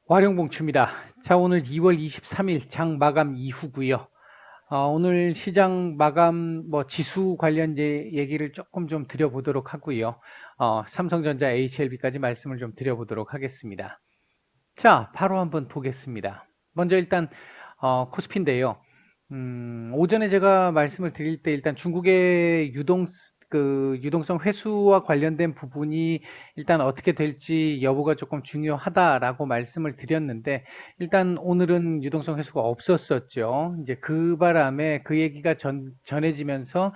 와룡봉추입니다. 자, 오늘 2월 23일 장 마감 이후고요. 오늘 시장 마감 지수 관련 얘기를 조금 좀 드려보도록 하고요. 삼성전자 HLB까지 말씀을 좀 드려보도록 하겠습니다. 자, 바로 한번 보겠습니다. 먼저 일단 코스피인데요. 오전에 제가 말씀을 드릴 때 일단 중국의 유동성 회수와 관련된 부분이 일단 어떻게 될지 여부가 조금 중요하다라고 말씀을 드렸는데, 일단 오늘은 유동성 회수가 없었었죠. 이제 그 바람에 그 얘기가 전해지면서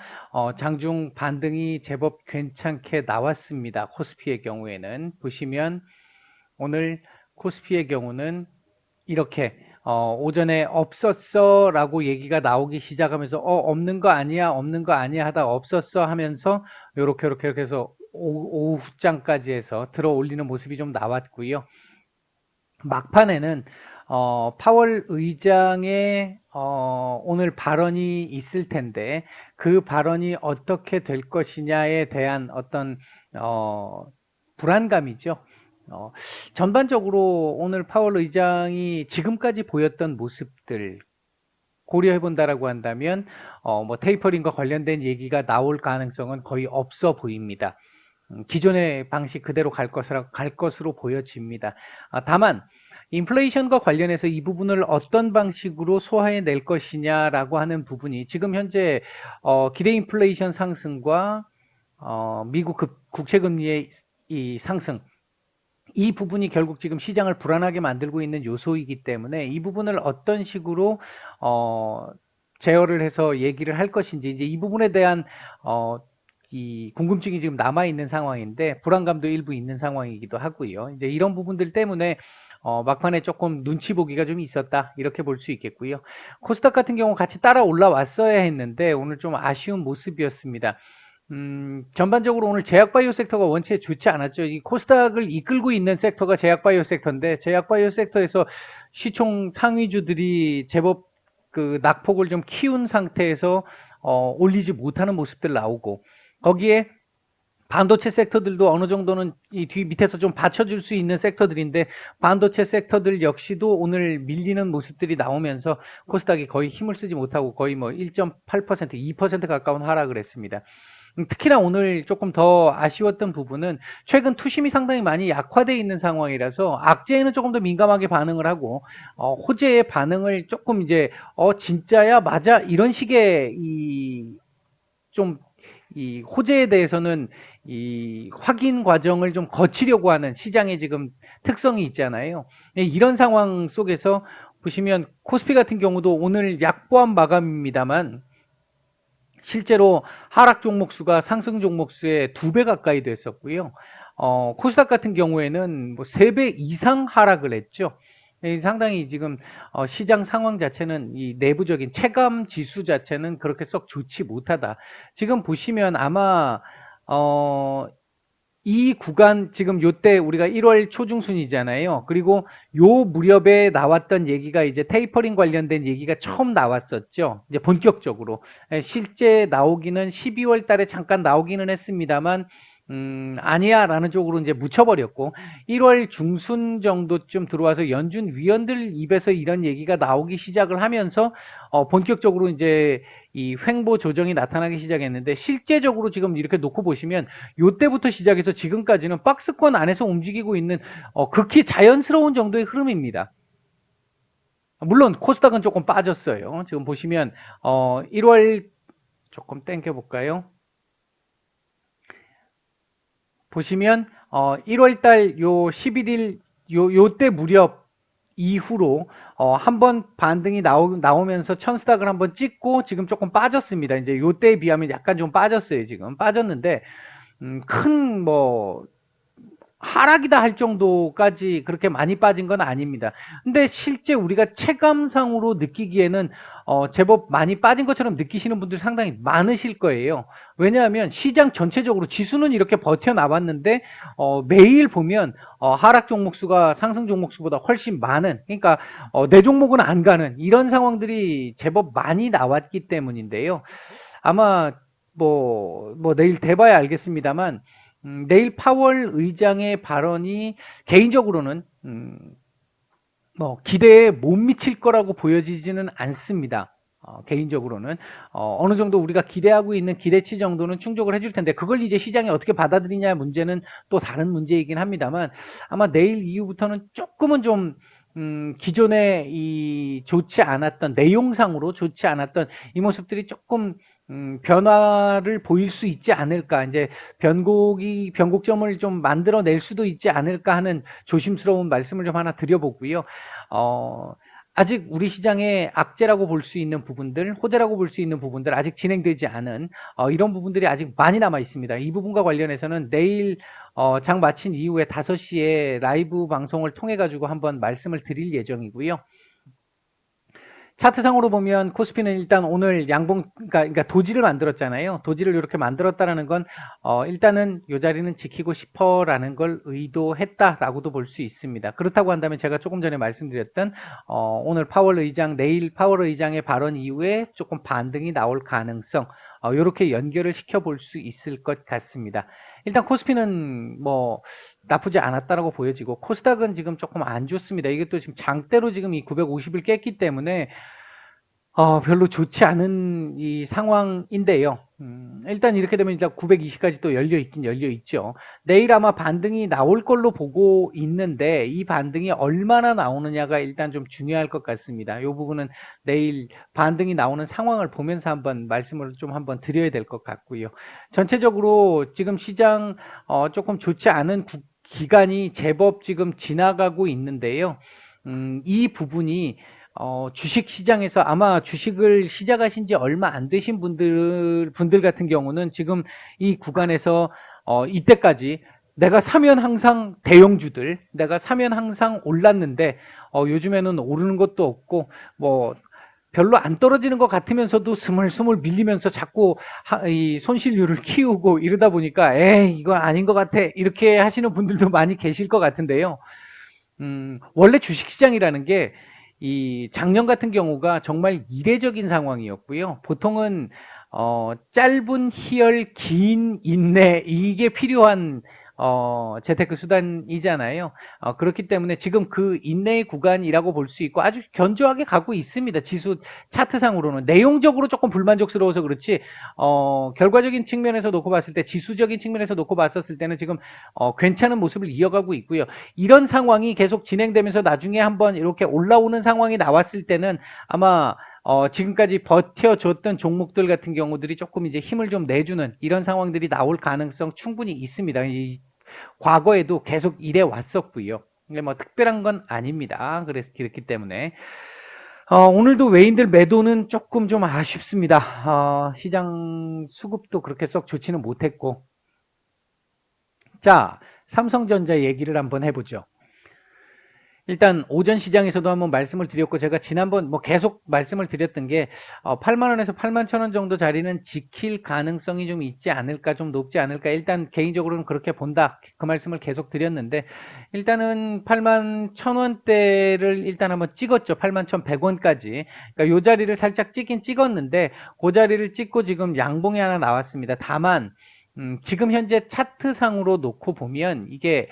장중 반등이 제법 괜찮게 나왔습니다. 코스피의 경우에는 보시면 오늘 코스피의 경우는 이렇게 오전에 없었어 라고 얘기가 나오기 시작하면서 없는 거 아니야 없는 거 아니야 하다 없었어 하면서 요렇게 해서 오후장까지 해서 들어 올리는 모습이 좀 나왔고요. 막판에는 파월 의장의 오늘 발언이 있을 텐데, 그 발언이 어떻게 될 것이냐에 대한 어떤 불안감이죠. 전반적으로 오늘 파월 의장이 지금까지 보였던 모습들 고려해 본다라고 한다면 테이퍼링과 관련된 얘기가 나올 가능성은 거의 없어 보입니다. 기존의 방식 그대로 갈 것으로 보여집니다. 다만 인플레이션과 관련해서 이 부분을 어떤 방식으로 소화해 낼 것이냐라고 하는 부분이 지금 현재 기대 인플레이션 상승과 미국 국채금리의 이 상승, 이 부분이 결국 지금 시장을 불안하게 만들고 있는 요소이기 때문에 이 부분을 어떤 식으로 제어를 해서 얘기를 할 것인지, 이제 이 부분에 대한 이 궁금증이 지금 남아 있는 상황인데, 불안감도 일부 있는 상황이기도 하고요. 이제 이런 부분들 때문에 막판에 조금 눈치 보기가 좀 있었다, 이렇게 볼 수 있겠고요. 코스닥 같은 경우 같이 따라 올라왔어야 했는데 오늘 좀 아쉬운 모습이었습니다. 전반적으로 오늘 제약바이오 섹터가 원체 좋지 않았죠. 이 코스닥을 이끌고 있는 섹터가 제약바이오 섹터인데, 제약바이오 섹터에서 시총 상위주들이 제법 그 낙폭을 좀 키운 상태에서 올리지 못하는 모습들 나오고, 거기에 반도체 섹터들도 어느 정도는 이 뒤 밑에서 좀 받쳐줄 수 있는 섹터들인데, 반도체 섹터들 역시도 오늘 밀리는 모습들이 나오면서 코스닥이 거의 힘을 쓰지 못하고 거의 1.8%, 2% 가까운 하락을 했습니다. 특히나 오늘 조금 더 아쉬웠던 부분은 최근 투심이 상당히 많이 약화되어 있는 상황이라서 악재에는 조금 더 민감하게 반응을 하고, 호재의 반응을 조금 이제 진짜야 맞아 이런 식의 이 호재에 대해서는 이 확인 과정을 좀 거치려고 하는 시장의 지금 특성이 있잖아요. 이런 상황 속에서 보시면 코스피 같은 경우도 오늘 약보합 마감입니다만 실제로 하락 종목 수가 상승 종목 수의 2배 가까이 됐었고요. 코스닥 같은 경우에는 3배 이상 하락을 했죠. 상당히 지금 시장 상황 자체는, 이 내부적인 체감 지수 자체는 그렇게 썩 좋지 못하다. 지금 보시면 아마 이 구간 지금 요때 우리가 1월 초중순이잖아요. 그리고 요 무렵에 나왔던 얘기가 이제 테이퍼링 관련된 얘기가 처음 나왔었죠. 이제 본격적으로. 실제 나오기는 12월 달에 잠깐 나오기는 했습니다만 아니야 라는 쪽으로 이제 묻혀버렸고, 1월 중순 정도쯤 들어와서 연준 위원들 입에서 이런 얘기가 나오기 시작을 하면서 본격적으로 이제 이 횡보 조정이 나타나기 시작했는데, 실제적으로 지금 이렇게 놓고 보시면 요때부터 시작해서 지금까지는 박스권 안에서 움직이고 있는 극히 자연스러운 정도의 흐름입니다. 물론 코스닥은 조금 빠졌어요. 지금 보시면 1월 조금 땡겨 볼까요? 보시면 1월달 요 11일 요때 무렵 이후로 한번 반등이 나오면서 천스닥을 한번 찍고 지금 조금 빠졌습니다. 이제 요때에 비하면 약간 좀 빠졌어요. 지금 빠졌는데 큰 하락이다 할 정도까지 그렇게 많이 빠진 건 아닙니다. 근데 실제 우리가 체감상으로 느끼기에는 제법 많이 빠진 것처럼 느끼시는 분들 상당히 많으실 거예요. 왜냐하면 시장 전체적으로 지수는 이렇게 버텨나왔는데 매일 보면 하락 종목 수가 상승 종목 수보다 훨씬 많은, 그러니까 내 종목은 안 가는 이런 상황들이 제법 많이 나왔기 때문인데요. 아마 내일 돼봐야 알겠습니다만 내일 파월 의장의 발언이 개인적으로는 기대에 못 미칠 거라고 보여지지는 않습니다. 개인적으로는 어느 정도 우리가 기대하고 있는 기대치 정도는 충족을 해줄 텐데 그걸 이제 시장이 어떻게 받아들이냐 문제는 또 다른 문제이긴 합니다만 아마 내일 이후부터는 조금은 좀 기존에 이 좋지 않았던 내용상으로 좋지 않았던 이 모습들이 조금 변화를 보일 수 있지 않을까 이제 변곡점을 좀 만들어낼 수도 있지 않을까 하는 조심스러운 말씀을 좀 하나 드려보고요. 아직 우리 시장의 악재라고 볼 수 있는 부분들, 호재라고 볼 수 있는 부분들 아직 진행되지 않은 이런 부분들이 아직 많이 남아 있습니다. 이 부분과 관련해서는 내일 장 마친 이후에 5시에 라이브 방송을 통해 가지고 한번 말씀을 드릴 예정이고요. 차트상으로 보면 코스피는 일단 오늘 그러니까 도지를 만들었잖아요. 도지를 이렇게 만들었다라는 건 일단은 이 자리는 지키고 싶어라는 걸 의도했다라고도 볼 수 있습니다. 그렇다고 한다면 제가 조금 전에 말씀드렸던 오늘 파월 의장, 내일 파월 의장의 발언 이후에 조금 반등이 나올 가능성 이렇게 연결을 시켜볼 수 있을 것 같습니다. 일단 코스피는 뭐 나쁘지 않았다라고 보여지고 코스닥은 지금 조금 안 좋습니다. 이게 또 지금 장대로 지금 이 950을 깼기 때문에 별로 좋지 않은 이 상황인데요. 일단 이렇게 되면 일단 920까지 또 열려 있긴 열려 있죠. 내일 아마 반등이 나올 걸로 보고 있는데 이 반등이 얼마나 나오느냐가 일단 좀 중요할 것 같습니다. 이 부분은 내일 반등이 나오는 상황을 보면서 한번 말씀을 좀 한번 드려야 될 것 같고요. 전체적으로 지금 시장 조금 좋지 않은 기간이 제법 지금 지나가고 있는데요. 이 부분이 주식 시장에서 아마 주식을 시작하신 지 얼마 안 되신 분들 같은 경우는 지금 이 구간에서 이때까지 내가 사면 항상 대형주들, 내가 사면 항상 올랐는데 요즘에는 오르는 것도 없고 뭐 별로 안 떨어지는 것 같으면서도 스물스물 밀리면서 자꾸 이 손실률을 키우고 이러다 보니까 에이 이건 아닌 것 같아 이렇게 하시는 분들도 많이 계실 것 같은데요. 원래 주식시장이라는 게 이 작년 같은 경우가 정말 이례적인 상황이었고요. 보통은 짧은 희열, 긴 인내 이게 필요한 재테크 수단이잖아요. 그렇기 때문에 지금 그 인내의 구간이라고 볼 수 있고 아주 견조하게 가고 있습니다. 지수 차트상으로는 내용적으로 조금 불만족스러워서 그렇지 결과적인 측면에서 놓고 봤을 때 지수적인 측면에서 놓고 봤었을 때는 지금 괜찮은 모습을 이어가고 있고요. 이런 상황이 계속 진행되면서 나중에 한번 이렇게 올라오는 상황이 나왔을 때는 아마 지금까지 버텨줬던 종목들 같은 경우들이 조금 이제 힘을 좀 내주는 이런 상황들이 나올 가능성 충분히 있습니다. 과거에도 계속 이래 왔었고요. 근데 뭐 특별한 건 아닙니다. 그래서 그렇기 때문에 오늘도 외인들 매도는 조금 좀 아쉽습니다. 시장 수급도 그렇게 썩 좋지는 못했고. 자, 삼성전자 얘기를 한번 해보죠. 일단 오전 시장에서도 한번 말씀을 드렸고 제가 지난번 뭐 계속 말씀을 드렸던 게 8만 원에서 8만 1천 원 정도 자리는 지킬 가능성이 좀 있지 않을까, 좀 높지 않을까. 일단 개인적으로는 그렇게 본다. 그 말씀을 계속 드렸는데 일단은 8만 1천 원대를 일단 한번 찍었죠. 8만 1,100원까지. 그러니까 요 자리를 살짝 찍긴 찍었는데 그 자리를 찍고 지금 양봉이 하나 나왔습니다. 다만 지금 현재 차트상으로 놓고 보면 이게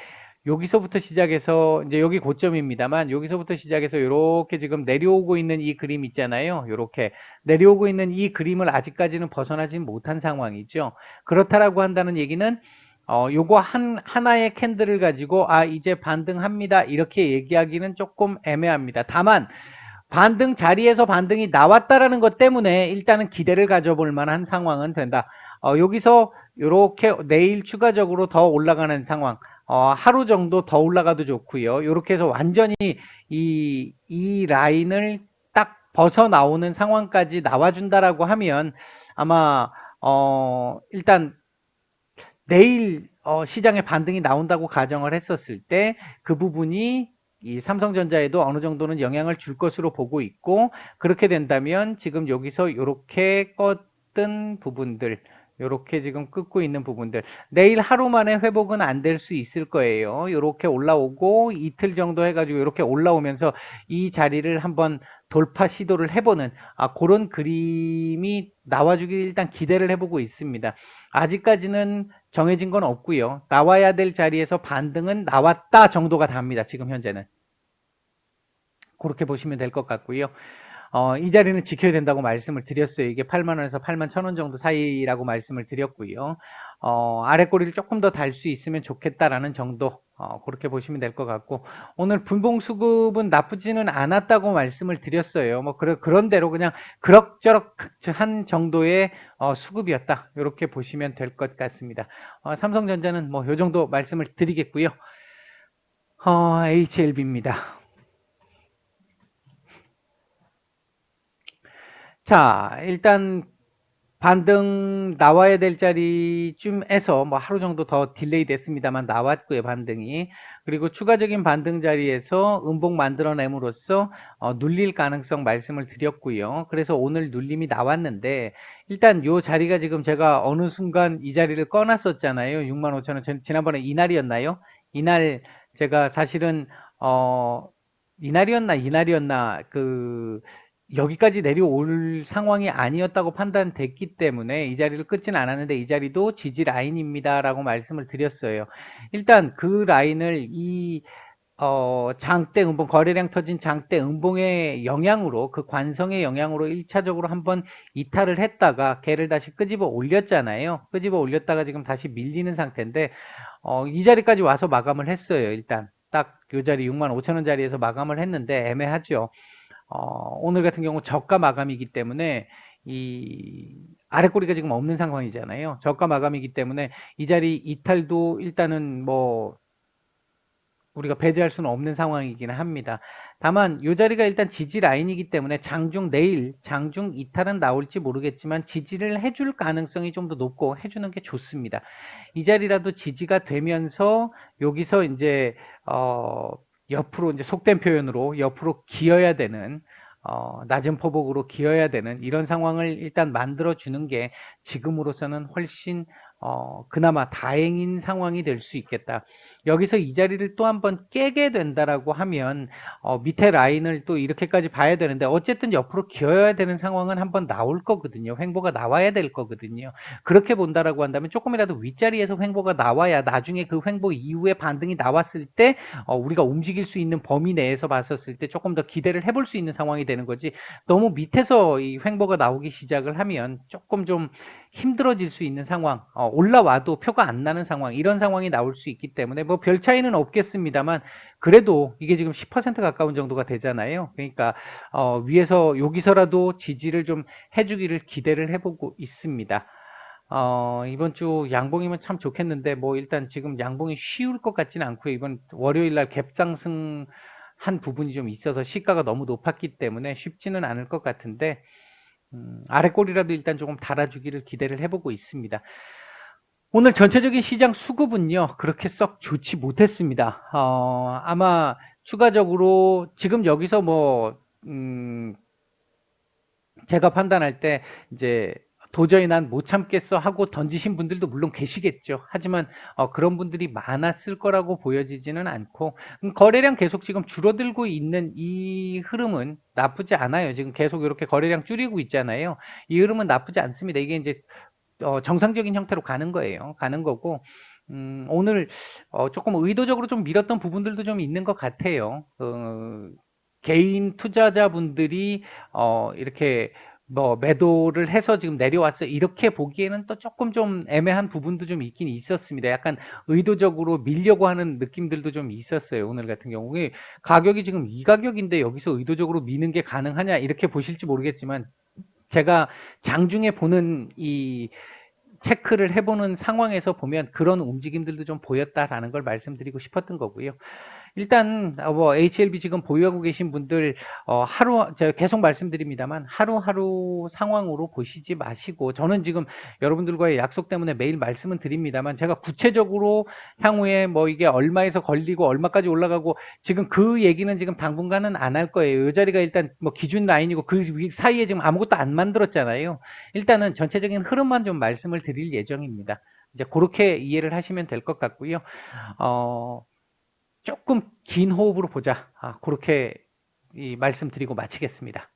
여기서부터 시작해서 이제 여기 고점입니다만 여기서부터 시작해서 이렇게 지금 내려오고 있는 이 그림 있잖아요. 이렇게 내려오고 있는 이 그림을 아직까지는 벗어나지 못한 상황이죠. 그렇다라고 한다는 얘기는 요거 하나의 캔들을 가지고 이제 반등합니다. 이렇게 얘기하기는 조금 애매합니다. 다만 반등 자리에서 반등이 나왔다라는 것 때문에 일단은 기대를 가져볼 만한 상황은 된다. 여기서 이렇게 내일 추가적으로 더 올라가는 상황 하루 정도 더 올라가도 좋고요. 이렇게 해서 완전히 이 라인을 딱 벗어 나오는 상황까지 나와준다라고 하면 아마 일단 내일 시장에 반등이 나온다고 가정을 했었을 때 그 부분이 이 삼성전자에도 어느 정도는 영향을 줄 것으로 보고 있고 그렇게 된다면 지금 여기서 이렇게 껐던 부분들 요렇게 지금 끊고 있는 부분들 내일 하루 만에 회복은 안 될 수 있을 거예요. 요렇게 올라오고 이틀 정도 해가지고 이렇게 올라오면서 이 자리를 한번 돌파 시도를 해보는 그런 그림이 나와주길 일단 기대를 해보고 있습니다. 아직까지는 정해진 건 없고요. 나와야 될 자리에서 반등은 나왔다 정도가 답니다. 지금 현재는. 그렇게 보시면 될 것 같고요. 이 자리는 지켜야 된다고 말씀을 드렸어요. 이게 8만 원에서 81,000원 정도 사이라고 말씀을 드렸고요. 아래 꼬리를 조금 더 달 수 있으면 좋겠다라는 정도, 그렇게 보시면 될 것 같고, 오늘 분봉 수급은 나쁘지는 않았다고 말씀을 드렸어요. 뭐 그런 대로 그냥 그럭저럭 한 정도의 수급이었다, 이렇게 보시면 될 것 같습니다. 삼성전자는 뭐 요 정도 말씀을 드리겠고요. HLB입니다. 자, 일단 반등 나와야 될 자리쯤에서 뭐 하루 정도 더 딜레이 됐습니다만 나왔고요, 반등이. 그리고 추가적인 반등 자리에서 음봉 만들어냄으로써 눌릴 가능성 말씀을 드렸고요. 그래서 오늘 눌림이 나왔는데, 일단 요 자리가 지금 제가 어느 순간 이 자리를 꺼놨었잖아요. 65,000원. 지난번에 이날이었나요? 이날 제가 사실은 이날이었나 여기까지 내려올 상황이 아니었다고 판단됐기 때문에 이 자리를 끊지는 않았는데, 이 자리도 지지 라인입니다라고 말씀을 드렸어요. 일단 그 라인을 장대 음봉, 거래량 터진 장대 음봉의 영향으로, 그 관성의 영향으로 1차적으로 한번 이탈을 했다가 걔를 다시 끄집어 올렸잖아요. 끄집어 올렸다가 지금 다시 밀리는 상태인데, 이 자리까지 와서 마감을 했어요. 일단 딱 요 자리 65,000원 자리에서 마감을 했는데 애매하죠. 오늘 같은 경우 저가 마감이기 때문에 이 아래 꼬리가 지금 없는 상황이잖아요. 저가 마감이기 때문에 이 자리 이탈도 일단은 뭐 우리가 배제할 수는 없는 상황이기는 합니다. 다만 이 자리가 일단 지지 라인이기 때문에 내일 장중 이탈은 나올지 모르겠지만 지지를 해줄 가능성이 좀 더 높고 해주는 게 좋습니다. 이 자리라도 지지가 되면서 여기서 이제 옆으로, 이제 속된 표현으로 옆으로 기어야 되는, 낮은 포복으로 기어야 되는 이런 상황을 일단 만들어 주는 게 지금으로서는 훨씬 그나마 다행인 상황이 될 수 있겠다. 여기서 이 자리를 또 한번 깨게 된다라고 하면 밑에 라인을 또 이렇게까지 봐야 되는데, 어쨌든 옆으로 기어야 되는 상황은 한번 나올 거거든요. 횡보가 나와야 될 거거든요. 그렇게 본다라고 한다면 조금이라도 윗자리에서 횡보가 나와야 나중에 그 횡보 이후에 반등이 나왔을 때 우리가 움직일 수 있는 범위 내에서 봤었을 때 조금 더 기대를 해볼 수 있는 상황이 되는 거지, 너무 밑에서 이 횡보가 나오기 시작을 하면 조금 좀 힘들어질 수 있는 상황, 올라와도 표가 안 나는 상황, 이런 상황이 나올 수 있기 때문에 뭐 별 차이는 없겠습니다만, 그래도 이게 지금 10% 가까운 정도가 되잖아요. 그러니까 위에서 여기서라도 지지를 좀 해주기를 기대를 해보고 있습니다. 이번 주 양봉이면 참 좋겠는데, 뭐 일단 지금 양봉이 쉬울 것 같지는 않고요. 이번 월요일 날 갭상승 한 부분이 좀 있어서 시가가 너무 높았기 때문에 쉽지는 않을 것 같은데, 아래 꼬리라도 일단 조금 달아주기를 기대를 해보고 있습니다. 오늘 전체적인 시장 수급은요, 그렇게 썩 좋지 못했습니다. 아마 추가적으로 지금 여기서 제가 판단할 때 이제 도저히 난 못 참겠어 하고 던지신 분들도 물론 계시겠죠. 하지만 그런 분들이 많았을 거라고 보여지지는 않고, 거래량 계속 지금 줄어들고 있는 이 흐름은 나쁘지 않아요. 지금 계속 이렇게 거래량 줄이고 있잖아요. 이 흐름은 나쁘지 않습니다. 이게 이제 정상적인 형태로 가는 거예요. 가는 거고, 오늘 조금 의도적으로 좀 밀었던 부분들도 좀 있는 것 같아요. 개인 투자자분들이 이렇게 뭐 매도를 해서 지금 내려왔어요, 이렇게 보기에는 또 조금 좀 애매한 부분도 좀 있긴 있었습니다. 약간 의도적으로 밀려고 하는 느낌들도 좀 있었어요. 오늘 같은 경우에 가격이 지금 이 가격인데 여기서 의도적으로 미는 게 가능하냐, 이렇게 보실지 모르겠지만, 제가 장중에 보는 이 체크를 해보는 상황에서 보면 그런 움직임들도 좀 보였다라는 걸 말씀드리고 싶었던 거고요. 일단 뭐 HLB 지금 보유하고 계신 분들, 제가 계속 말씀드립니다만 하루하루 상황으로 보시지 마시고, 저는 지금 여러분들과의 약속 때문에 매일 말씀은 드립니다만, 제가 구체적으로 향후에 뭐 이게 얼마에서 걸리고 얼마까지 올라가고 지금 그 얘기는 지금 당분간은 안 할 거예요. 이 자리가 일단 뭐 기준 라인이고 그 사이에 지금 아무것도 안 만들었잖아요. 일단은 전체적인 흐름만 좀 말씀을 드릴 예정입니다. 이제 그렇게 이해를 하시면 될 것 같고요. 조금 긴 호흡으로 보자, 그렇게 말씀드리고 마치겠습니다.